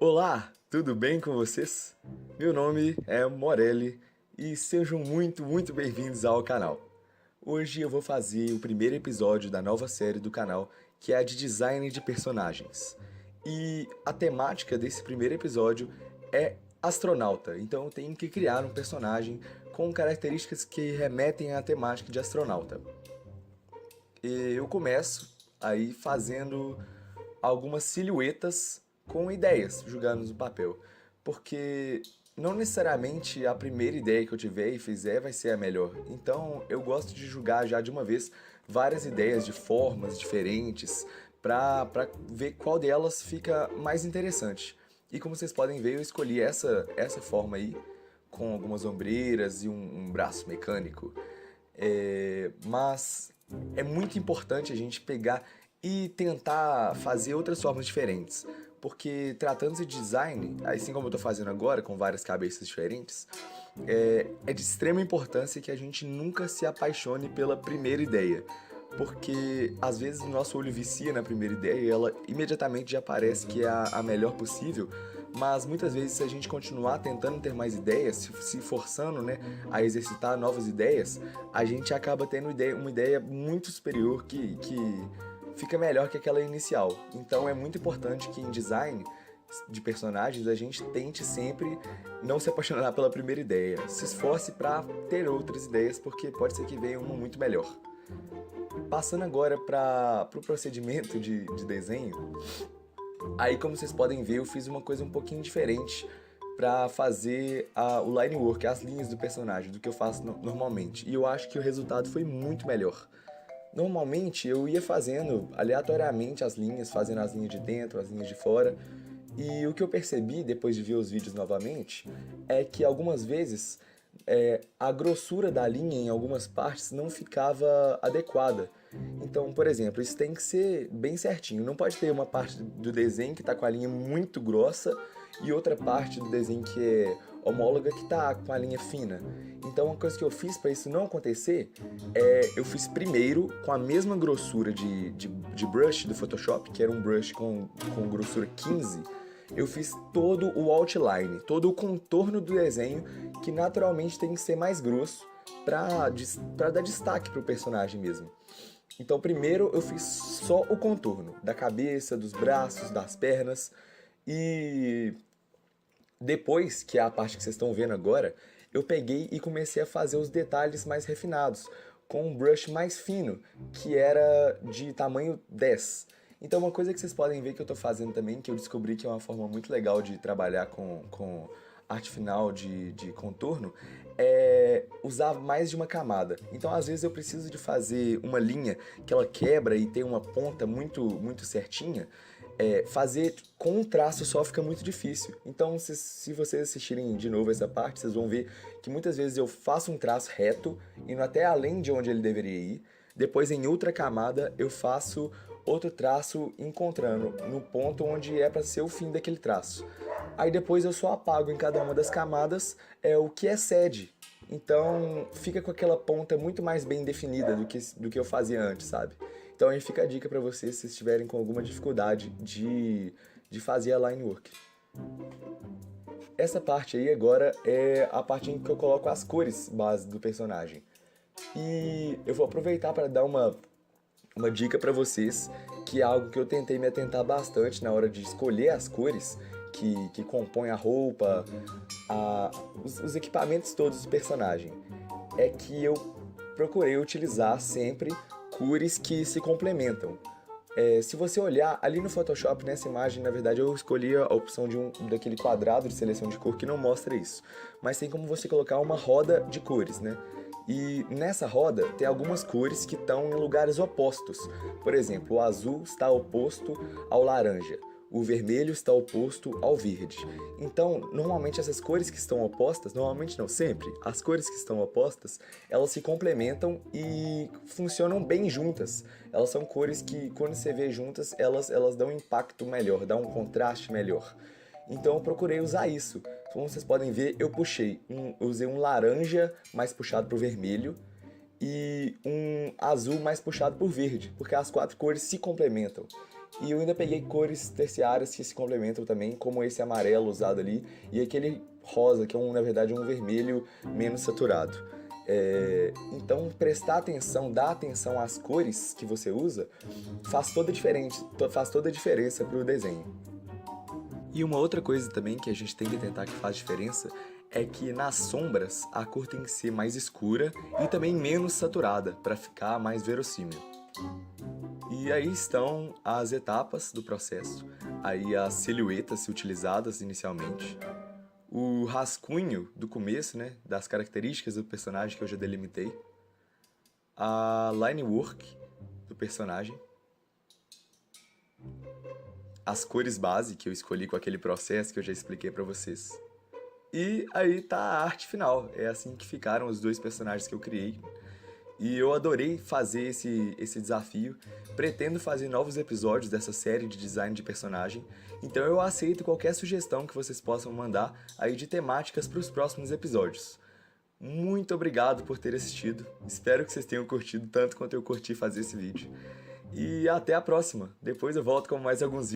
Olá, tudo bem com vocês? Meu nome é Morelli e sejam muito bem-vindos ao canal. Hoje eu vou fazer o primeiro episódio da nova série do canal, que é a de design de personagens. E a temática desse primeiro episódio é astronauta, então eu tenho que criar um personagem com características que remetem à temática de astronauta. E eu começo aí fazendo algumas silhuetas com ideias jogadas no papel. Porque não necessariamente a primeira ideia que eu tiver e fizer vai ser a melhor. Então eu gosto de jogar já de uma vez várias ideias de formas diferentes para ver qual delas fica mais interessante. E como vocês podem ver, eu escolhi essa forma aí, com algumas ombreiras e um braço mecânico. Mas é muito importante a gente pegar e tentar fazer outras formas diferentes. Porque tratando-se de design, assim como eu estou fazendo agora, com várias cabeças diferentes, é de extrema importância que a gente nunca se apaixone pela primeira ideia. Porque às vezes o nosso olho vicia na primeira ideia e ela imediatamente já parece que é a melhor possível, mas muitas vezes se a gente continuar tentando ter mais ideias, se forçando, né, a exercitar novas ideias, a gente acaba tendo uma ideia muito superior que fica melhor que aquela inicial. Então é muito importante que em design de personagens a gente tente sempre não se apaixonar pela primeira ideia. Se esforce para ter outras ideias, porque pode ser que venha uma muito melhor. Passando agora para o procedimento de desenho, aí como vocês podem ver eu fiz uma coisa um pouquinho diferente para fazer o line work, as linhas do personagem, do que eu faço normalmente. E eu acho que o resultado foi muito melhor. Normalmente eu ia fazendo aleatoriamente as linhas, fazendo as linhas de dentro, as linhas de fora. E o que eu percebi depois de ver os vídeos novamente é que algumas vezes a grossura da linha em algumas partes não ficava adequada. Então, por exemplo, isso tem que ser bem certinho. Não pode ter uma parte do desenho que está com a linha muito grossa e outra parte do desenho que é homóloga que está com a linha fina. Então, uma coisa que eu fiz para isso não acontecer eu fiz primeiro com a mesma grossura de brush do Photoshop, que era um brush com grossura 15. Eu fiz todo o outline, todo o contorno do desenho, que naturalmente tem que ser mais grosso para dar destaque para o personagem mesmo. Então primeiro eu fiz só o contorno da cabeça, dos braços, das pernas, e depois, que é a parte que vocês estão vendo agora, eu peguei e comecei a fazer os detalhes mais refinados, com um brush mais fino, que era de tamanho 10. Então uma coisa que vocês podem ver que eu estou fazendo também, que eu descobri que é uma forma muito legal de trabalhar com arte final de contorno, é usar mais de uma camada. Então às vezes eu preciso de fazer uma linha que ela quebra e tem uma ponta muito certinha. Fazer com um traço só fica muito difícil. Então se vocês assistirem de novo essa parte, vocês vão ver que muitas vezes eu faço um traço reto, indo até além de onde ele deveria ir. Depois em outra camada eu faço outro traço encontrando no ponto onde é para ser o fim daquele traço. Aí depois eu só apago em cada uma das camadas o que excede. Então fica com aquela ponta muito mais bem definida do que eu fazia antes, sabe? Então aí fica a dica para vocês se estiverem com alguma dificuldade de fazer a line work. Essa parte aí agora é a parte em que eu coloco as cores base do personagem. E eu vou aproveitar para dar uma dica para vocês, que é algo que eu tentei me atentar bastante na hora de escolher as cores que compõem a roupa, os equipamentos todos do personagem. É que eu procurei utilizar sempre cores que se complementam. Se você olhar ali no Photoshop, nessa imagem, na verdade eu escolhi a opção daquele quadrado de seleção de cor que não mostra isso. Mas tem como você colocar uma roda de cores, né? E nessa roda tem algumas cores que estão em lugares opostos. Por exemplo, o azul está oposto ao laranja. O vermelho está oposto ao verde. Então, normalmente essas cores que estão opostas, normalmente não sempre, as cores que estão opostas, elas se complementam e funcionam bem juntas. Elas são cores que, quando você vê juntas, elas dão um impacto melhor, dão um contraste melhor. Então eu procurei usar isso. Como vocês podem ver, eu usei um laranja mais puxado para o vermelho e um azul mais puxado para o verde, porque as quatro cores se complementam. E eu ainda peguei cores terciárias que se complementam também, como esse amarelo usado ali e aquele rosa, que é na verdade um vermelho menos saturado. Então prestar atenção, dar atenção às cores que você usa, faz toda a diferença para o desenho. E uma outra coisa também que a gente tem que tentar que faz diferença é que nas sombras a cor tem que ser mais escura e também menos saturada, para ficar mais verossímil. E aí estão as etapas do processo, aí as silhuetas utilizadas inicialmente, o rascunho do começo, né, das características do personagem que eu já delimitei, a line work do personagem, as cores base que eu escolhi com aquele processo que eu já expliquei pra vocês. E aí tá a arte final, é assim que ficaram os dois personagens que eu criei. E eu adorei fazer esse desafio, pretendo fazer novos episódios dessa série de design de personagem, então eu aceito qualquer sugestão que vocês possam mandar aí de temáticas para os próximos episódios. Muito obrigado por ter assistido, espero que vocês tenham curtido tanto quanto eu curti fazer esse vídeo. E até a próxima, depois eu volto com mais alguns vídeos.